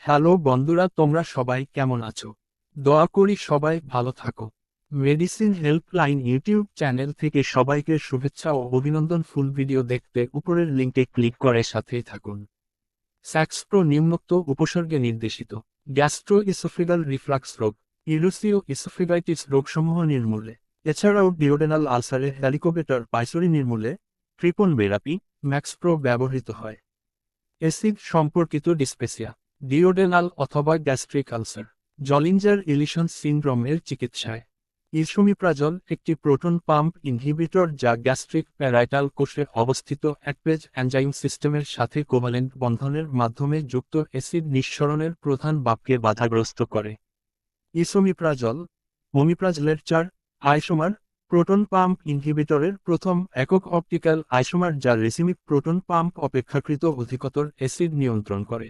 Hello বন্ধুরা, তোমরা সবাই কেমন আছো? দোয়া করি সবাই ভালো থাকো। মেডিসিন হেল্পলাইন ইউটিউব চ্যানেল থেকে সবাইকে শুভেচ্ছা ও অভিনন্দন। ফুল ভিডিও দেখতে উপরের লিঙ্কে ক্লিক করে সাথেই থাকুন। স্যাক্সপ্রো নিম্নোক্ত উপসর্গে নির্দেশিত গ্যাস্ট্রো ইসোফেগাল রিফ্লাক্স রোগ, ইলুসিও ইসোফেগাইটিস রোগসমূহ নির্মূলে, এছাড়াও ডিওডেনাল আলসারের হেলিকোবেটার পাইসরি নির্মূলে ট্রিপন থেরাপি ম্যাক্সপ্রো ব্যবহৃত হয়। অ্যাসিড সম্পর্কিত ডিসপেসিয়া, ডিওডেনাল অথবা গ্যাস্ট্রিক আলসার, জলিঞ্জার ইলিশন সিনড্রোমের চিকিৎসায় ইসোমিপ্রাজল একটি প্রোটন পাম্প ইনহিবিটর যা গ্যাস্ট্রিক প্যারাইটাল কোষে অবস্থিত অ্যাডপেজ এনজাইম সিস্টেমের সাথে কোভালেন্ট বন্ধনের মাধ্যমে যুক্ত অ্যাসিড নিঃসরণের প্রধান বাঁককে বাধাগ্রস্ত করে। ইসোমিপ্রাজল, ওমিপ্রাজলের 4 আইসোমার, প্রোটন পাম্প ইনহিবিটরের প্রথম একক অপটিক্যাল আইসোমার যা রেসিমিক প্রোটন পাম্প অপেক্ষাকৃত অধিকতর অ্যাসিড নিয়ন্ত্রণ করে।